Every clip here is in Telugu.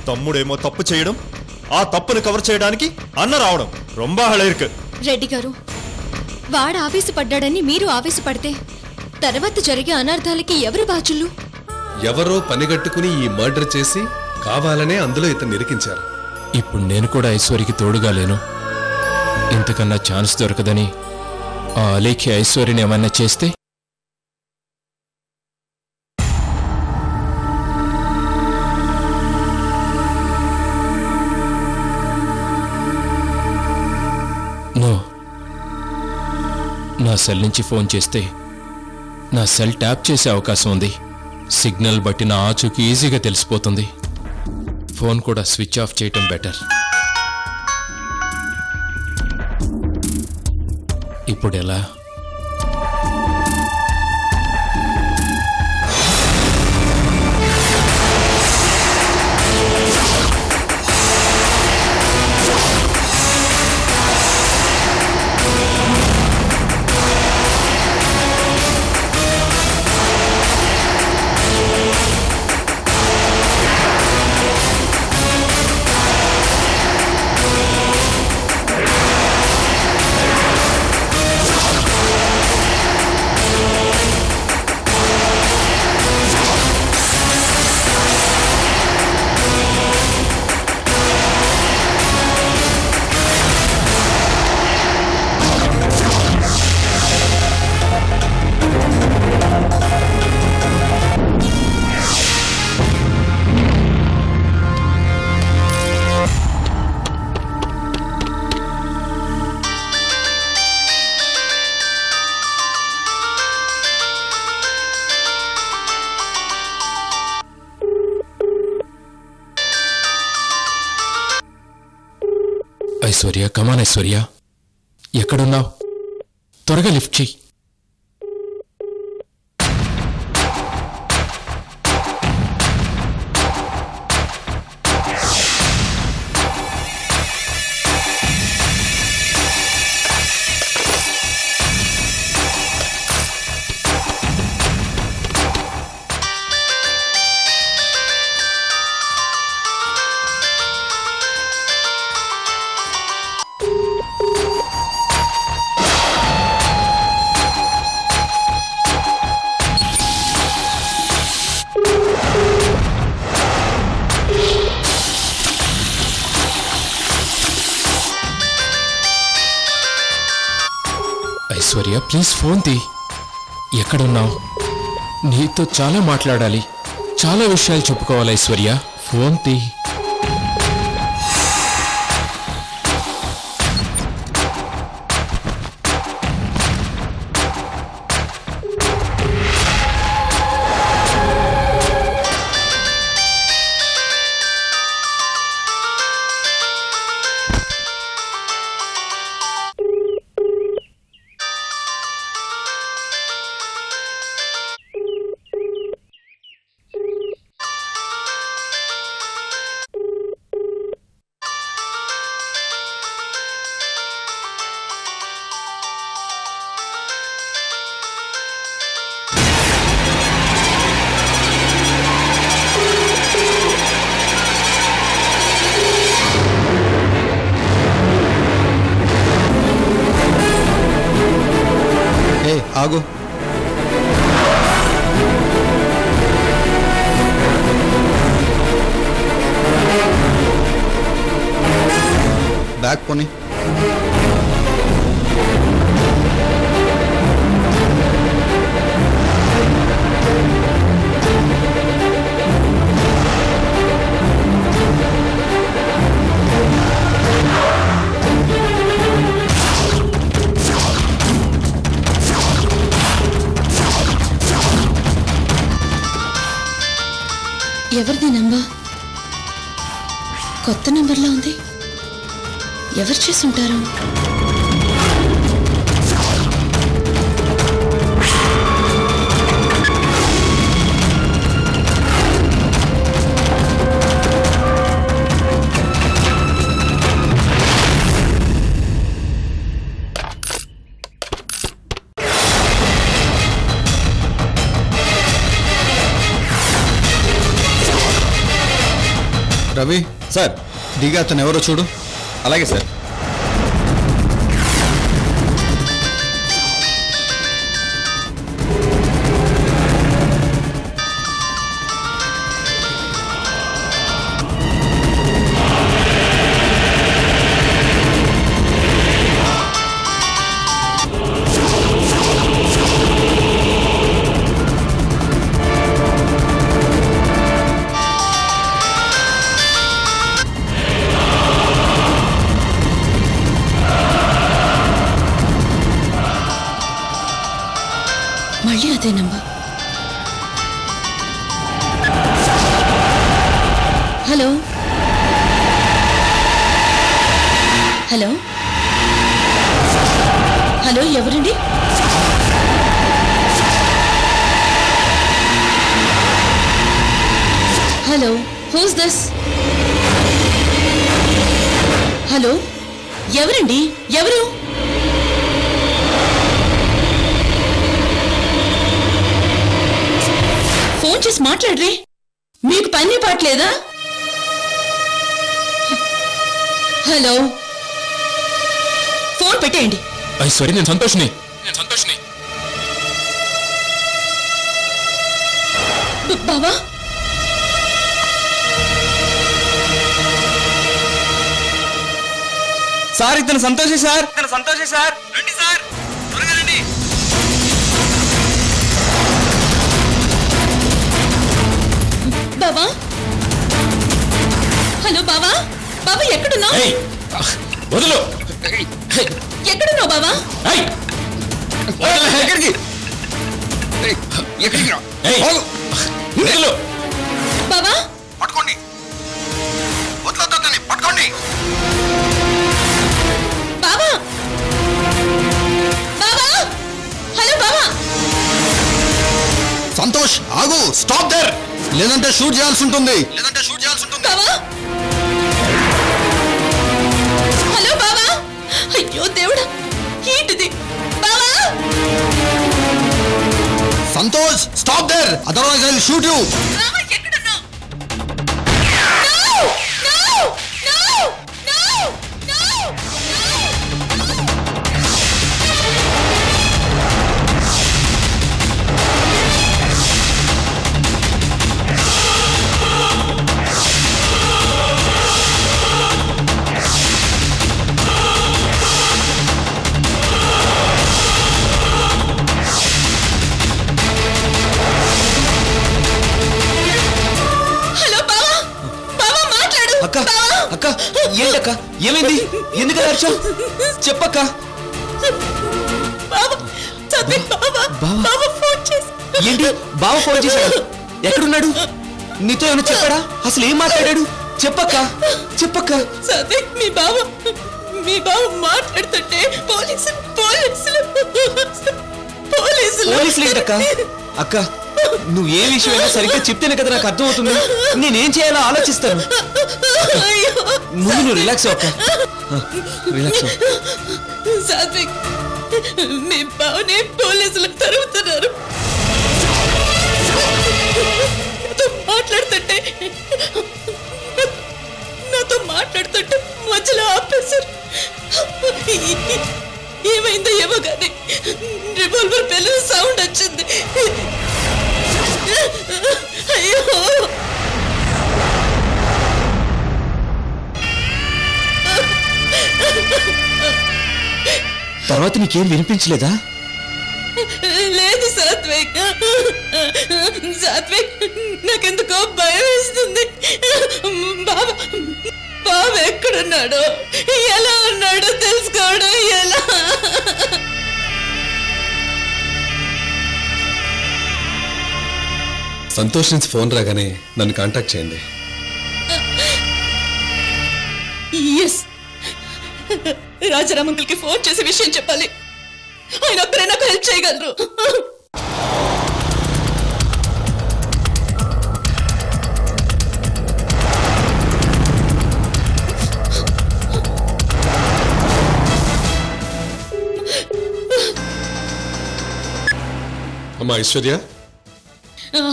తమ్ముడేమో తప్పు చేయడం, ఆ తప్పును కవర్ చేయడానికి అన్న రావడం రొంబ హళైర్కు. రెడ్డి గారు, వాడు ఆవేశపడ్డాడని మీరు ఆవేశపడితే తర్వాత జరిగే అనర్థాలకి ఎవరు బాధ్యులు? ఎవరో పనిగట్టుకుని ఈ మర్డర్ చేసి కావాలనే అందులో ఇతను నిరికించారు. ఇప్పుడు నేను కూడా ఐశ్వర్యకి తోడుగా లేను. ఇంతకన్నా ఛాన్స్ దొరకదని ఆ అలేఖ్య ఐశ్వర్యని ఏమన్నా చేస్తే నా సెల్ నుంచి ఫోన్ చేస్తే నా సెల్ ట్యాప్ చేసే అవకాశం ఉంది. సిగ్నల్ బట్టి నా ఆచూకీ ఈజీగా తెలిసిపోతుంది. ఫోన్ కూడా స్విచ్ ఆఫ్ చేయటం బెటర్. ఇప్పుడు ఎలా? ఐశ్వర్య, కమాన్ ఐశ్వర్య, ఎక్కడున్నావు? త్వరగా లిఫ్ట్ చెయ్యి. ఐశ్వర్య, ప్లీజ్ ఫోన్ తీ. ఎక్కడున్నావు? నీతో చాలా మాట్లాడాలి, చాలా విషయాలు చెప్పుకోవాలి. ఐశ్వర్య, ఫోన్ తీ. ఆగు. బ్యాగ్ పోనీ. ఎవరిది నంబర్? కొత్త నంబర్లో ఉంది. ఎవరు చేసుంటారు? రవి సార్. దిగా అతను ఎవరో చూడు. అలాగే సార్. మళ్ళీ అదే నంబర్. హలో హలో హలో ఎవరండి? Hello who's this? హలో ఎవరండి? ఎవరు? ఫోన్ చేసి మాట్లాడరే. మీకు పని పాటలేదా? హలో ఫోన్ పెట్టేయండి. సారీ, నేను సంతోష్ని. బావా సార్ ఇతను సంతోషి సార్. రండి సార్, త్వరగా రండి. బావా హలో బావా. బావా ఎక్కడున్నావు? వదులు. ఎక్కడున్నావు బావా? ఎక్కడికి? వదులు. బావా పట్టుకోండి, వదలొద్దని పట్టుకోండి. బావా బావా హలో బావా. సంతోష్ ఆగు, స్టాప్ దేర్. లేదంటే షూట్ చేయాల్సి ఉంటుంది. బావా హలో బావా. అయ్యో దేవుడా, ఏంటిది? బావా Santosh stop there, otherwise I will shoot you. బావా ఎక్కడున్నావు? నో నో నో నో అక్క అక్క ఏంటక్క, ఏమైంది? ఎందుకు హర్షం చెప్పక్క. ఏంటి బావ ఫోన్ చేశాడు? ఎక్కడున్నాడు? నీతో ఏమైనా చెప్పాడా? అసలు ఏం మాట్లాడాడు? చెప్పక్క చెప్పక్క. మీ బావ మాట్లాడుతుంటే పోలీసులు ఏంటక్క? అక్క నువ్వు ఏ విషయమైనా సరిగ్గా చెప్తేనే కదా నాకు అర్థం అవుతుంది. నేనేం చేయాలో ఆలోచిస్తాను. ముందు నువ్వు రిలాక్స్ అక్క, రిలాక్స్. సాత్విక్, మీ బావనే పోలీసులు తరుగుతున్నారు. నాతో మాట్లాడుతుంటే మధ్యలో ఆపేశారు. ఏమైందో ఏమో కానీ రివాల్వర్ పేలిన సౌండ్ వచ్చింది. అయ్యో తర్వాత నీకేం వినిపించలేదా? లేదు సాత్విక్, నాకెందుకో భయం వేస్తుంది. బావ ఎక్కడున్నాడో, ఎలా ఉన్నాడో తెలుసుకోవడం ఎలా? సంతోష్ నుంచి ఫోన్ రాగానే నన్ను కాంటాక్ట్ చేయండి. ఎస్, రాజారాం అంకుల్ కి ఫోన్ చేసి విషయం చెప్పాలి. ఆయన ఒక్కరే నాకు హెల్ప్ చేయగలరు. అమ్మా ఐశ్వర్య,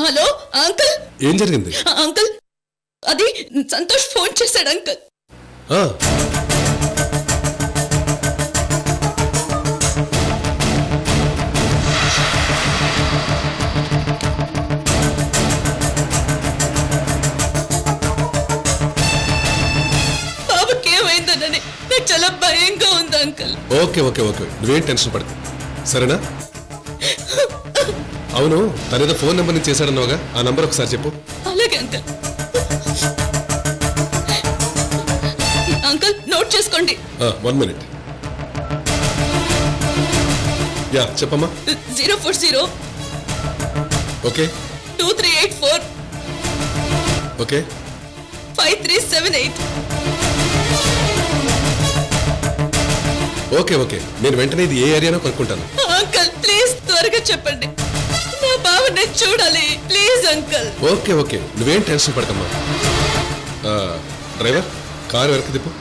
హలో అంకుల్. ఏం జరిగింది? అంకుల్, అది సంతోష్ ఫోన్ చేశాడు అంకుల్. బాబుకి ఏమైందనని నాకు చాలా భయంగా ఉంది అంకుల్. ఓకే ఓకే ఓకే, నువ్వేం టెన్షన్ పడకు, సరేనా? అవును, తనేదో ఫోన్ నెంబర్ నుంచి చేశాడన్నావుగా, ఆ నంబర్ ఒకసారి చెప్పు. అలాగే అంకుల్. అంకుల్ నోట్ చేసుకోండి. 1 minute. యా చెప్పమ్మా. 040 ఓకే 2384 ఓకే 5378. ఓకే ఓకే, నేను వెంటనే ఇది ఏ ఏరియానో కనుక్కుంటాను. అంకుల్ ప్లీజ్ త్వరగా చెప్పండి, నా బావని చూడాలి ప్లీజ్ అంకుల్. ఓకే ఓకే, నువ్వేం టెన్షన్ పడకమ్మా. డ్రైవర్, కారు వెనక్కి తిప్పు.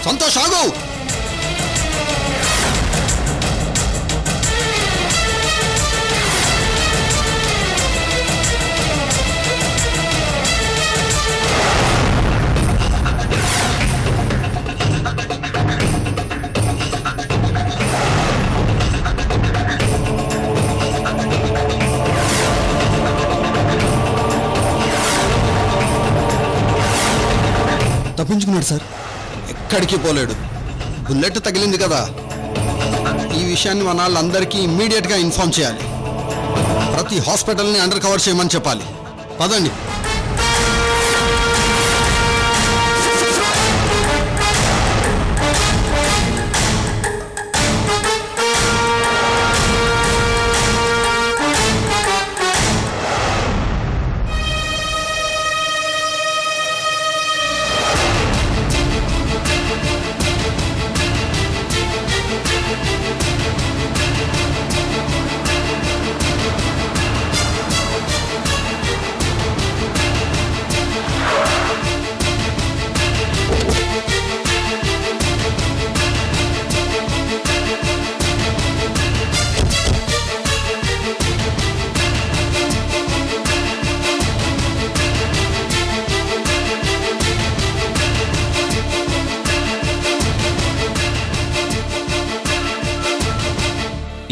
సంతోష్ ఆగు. తప్పించుకున్నాడు సార్, ఎక్కడికి పోలేడు. బుల్లెట్ తగిలింది కదా, ఈ విషయాన్ని మన వాళ్ళందరికీ ఇమ్మీడియట్గా ఇన్ఫార్మ్ చేయాలి. ప్రతి హాస్పిటల్ని అండర్ కవర్ చేయమని చెప్పాలి. పదండి.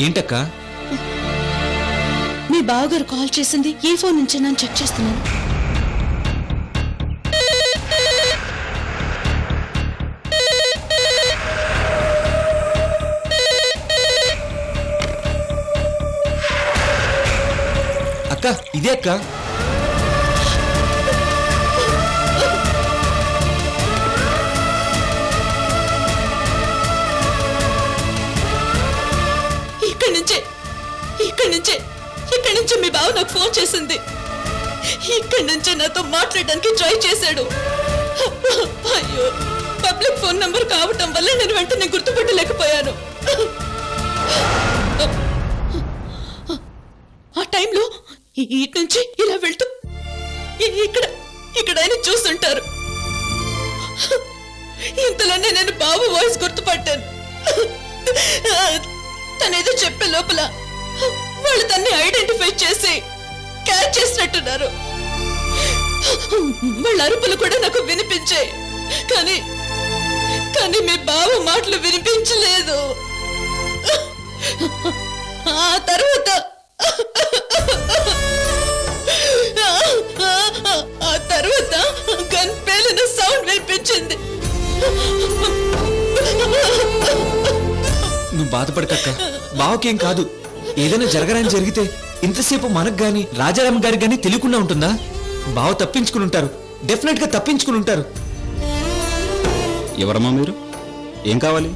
ఏంటక్క? మీ బావగారు కాల్ చేసింది ఏ ఫోన్ నుంచి నేను చెక్ చేస్తున్నాను. అక్క, ఇదే అక్క. ఇక్కడి నుంచే మీ బావ నాకు ఫోన్ చేసింది. ఇక్కడి నుంచే నాతో మాట్లాడడానికి ట్రై చేశాడు. అయ్యో, పబ్లిక్ ఫోన్ నంబర్ కావటం వల్ల నేను వెంటనే గుర్తుపట్టలేకపోయాను. ఆ టైంలో ఇటు నుంచి ఇలా వెళ్తూ ఇక్కడ ఆయన చూస్తుంటారు. ఇంతలోనే నేను బాబు వాయిస్ గుర్తుపట్టాను. తనేదో చెప్పే లోపల వాళ్ళు తన్ని ఐడెంటిఫై చేసి క్యాచ్ చేసినట్టున్నారు. వాళ్ళ అరుపులు కూడా నాకు వినిపించాయి, కానీ మీ బావ మాటలు వినిపించలేదు. ఆ తర్వాత గన్ పేలిన సౌండ్ వినిపించింది. నువ్వు బాధపడకక్క, బావకేం కాదు. ఏదైనా జరగరాని జరిగితే ఇంతసేపు మనకు గాని రాజారాం గారికి గాని తెలియకుండా ఉంటుందా? బావ తప్పించుకుని ఉంటారు, డెఫినెట్ గా తప్పించుకుని ఉంటారు. ఎవరమ్మా మీరు? ఏం కావాలి?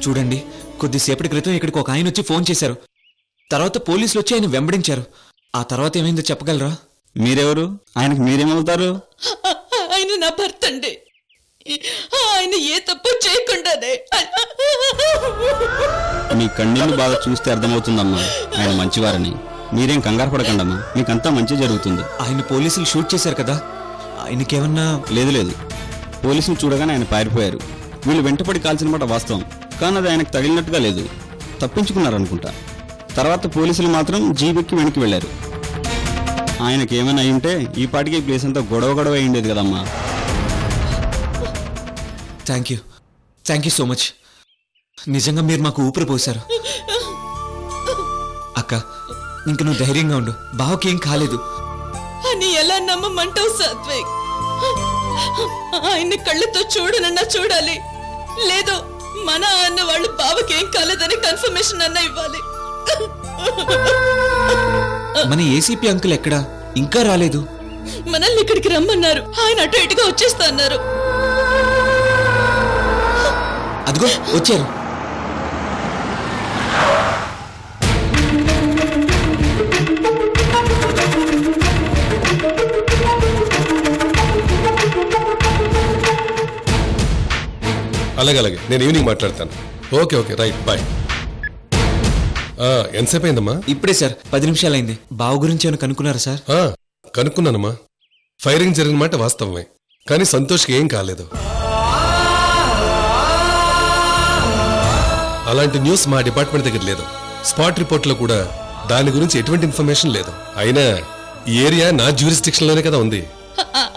చూడండి, కొద్దిసేపటి క్రితం ఇక్కడికి ఒక ఆయన వచ్చి ఫోన్ చేశారు. తర్వాత పోలీసులు వచ్చి ఆయన వెంబడించారు. ఆ తర్వాత ఏమైందో చెప్పగలరా? మీరెవరు? ఆయనకు మీరేమవుతారు? ఆయన నా భర్త అండి. ఆయన ఏ తప్పు చేయకుండానే. మీ కన్నీళ్లు బాగా చూస్తే అర్థమవుతుందమ్మా ఆయన మంచివారని. మీరేం కంగారు పడకండమ్మా, మీకంతా మంచి జరుగుతుంది. ఆయన పోలీసులు షూట్ చేశారు కదా, ఆయనకేమన్నా? లేదు, పోలీసులు చూడగానే ఆయన పారిపోయారు. వీళ్ళు వెంటపడి కాల్చిన మాట వాస్తవం, కానీ అది ఆయనకు తగిలినట్టుగా లేదు. తప్పించుకున్నారనుకుంటా. తర్వాత పోలీసులు మాత్రం జీబెక్కి వెనక్కి వెళ్లారు. ఆయనకి ఏమైనా అయి ఉంటే ఈ పాటికి ప్లేస్ అంతా గొడవ అయి ఉండేది కదమ్మా. Thank you so much. నిజంగా మీరు మాకు ఊపిరి పోశారు. అక్క, ఇంక నువ్వు ధైర్యంగా ఉండు, బావకేం కాలేదు అని ఎలా నమ్మమంటావు సాత్విక్? ఆయన్ని కళ్ళతో చూడనన్నా చూడాలి, లేదు మన అన్న వాళ్ళు బావకేం కాలేదని కన్ఫర్మేషన్ అన్నా ఇవ్వాలి. మన ఏసీపీ అంకుల్ ఎక్కడా? ఇంకా రాలేదు. మనల్ని ఇక్కడికి రమ్మన్నారు, ఆయన అటు ఇటుగా వచ్చేస్తా అన్నారు. అదిగో వచ్చారు. అలాగే నేను ఈవినింగ్ మాట్లాడతాను. Okay right, bye. ఎంతసేపు అయిందమ్మా? ఇప్పుడే సార్, 10 నిమిషాలైంది. బావ గురించి ఏమైనా కనుక్కున్నారా సార్? కనుక్కున్నానమ్మా. ఫైరింగ్ జరిగిన మాట వాస్తవమే, కానీ సంతోష్కి ఏం కాలేదు. అలాంటి న్యూస్ మా డిపార్ట్మెంట్ దగ్గర లేదు. స్పాట్ రిపోర్ట్ లో కూడా దాని గురించి ఎటువంటి ఇన్ఫర్మేషన్ లేదు. అయినా ఈ ఏరియా నా జ్యూరిస్డిక్షన్ లోనే కదా ఉంది.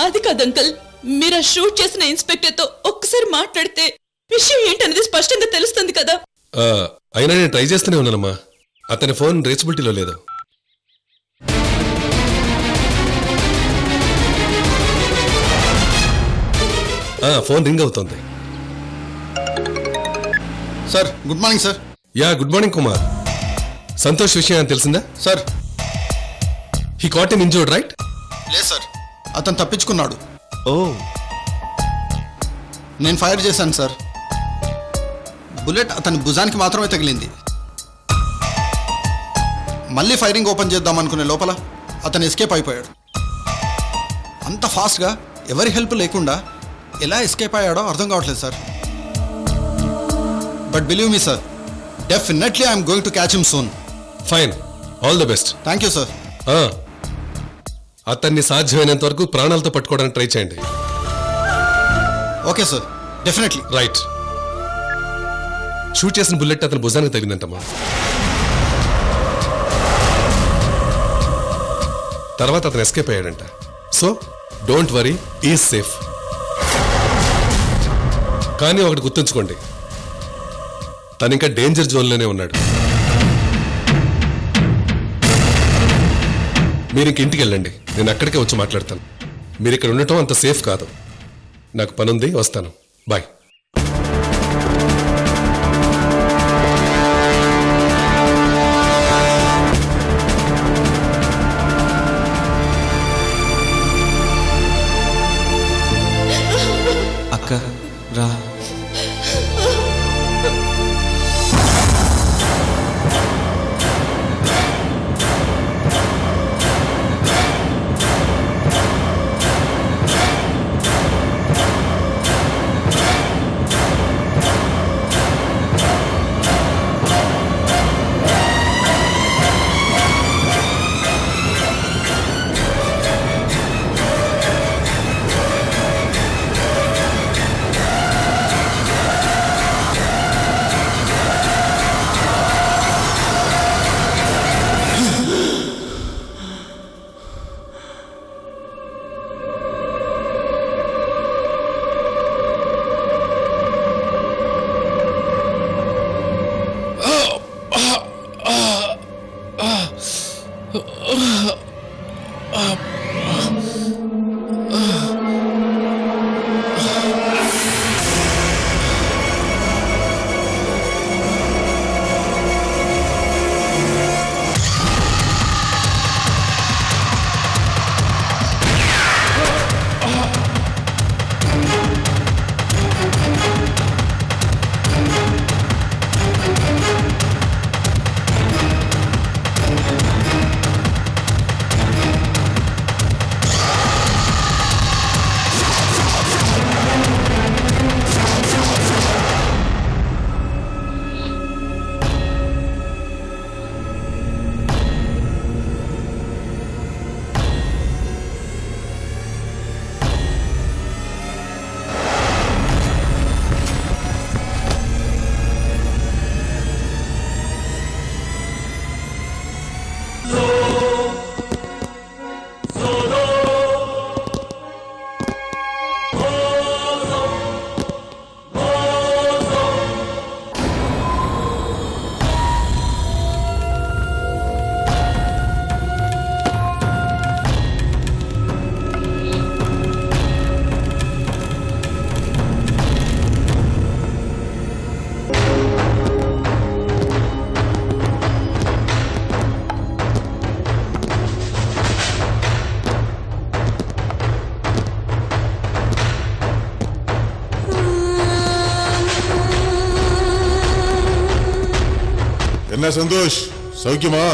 అది కాదు అంకల్, మీరు షూట్ చేసిన ఇన్స్పెక్టర్ తో ఒక్కసారి మాట్లాడితే విషయం ఏంటనేది స్పష్టంగా తెలుస్తుంది కదా. అయినా నేను ట్రై చేస్తూనే ఉన్నానమ్మా. అతని ఫోన్ రీచబిలిటీలో లేదు. ఫోన్ రింగ్ అవుతుంది. Sir, good morning sir. Good morning Kumar. Santosh విషయం తెలిసిందా? Sir, he cot him injured, right? లేదు సార్, అతను తప్పించుకున్నాడు. ఓ, నేను ఫైర్ చేశాను సార్. బుల్లెట్ అతని భుజానికి మాత్రమే తగిలింది. మళ్ళీ ఫైరింగ్ ఓపెన్ చేద్దాం అనుకునే లోపల అతను ఎస్కేప్ అయిపోయాడు. అంత ఫాస్ట్గా ఎవరి హెల్ప్ లేకుండా ఎలా ఎస్కేప్ అయ్యాడో అర్థం కావట్లేదు sir. But believe me sir, definitely I'm going to catch him soon. Fine, all the best. Thank you sir. అతన్ని సాధ్యమైనంత వరకు ప్రాణాలతో పట్టుకోవడానికి ట్రై చేయండి. Okay sir, definitely. Right. Shoot చేసిన బుల్లెట్ అతని భుజానికి తగిలిందంటమ్మా. తర్వాత అతను ఎస్కేప్ అయ్యాడంట. So don't worry, is safe. కానీ ఒకటి గుర్తుంచుకోండి, తను ఇంకా డేంజర్ జోన్లోనే ఉన్నాడు. మీరు ఇంక ఇంటికి వెళ్ళండి, నేను అక్కడికే వచ్చి మాట్లాడతాను. మీరు ఇక్కడ ఉండటం అంత సేఫ్ కాదు. నాకు పనుంది, వస్తాను. బాయ్. అక్క రా. என்ன சந்தோஷ் சௌக்கியமா?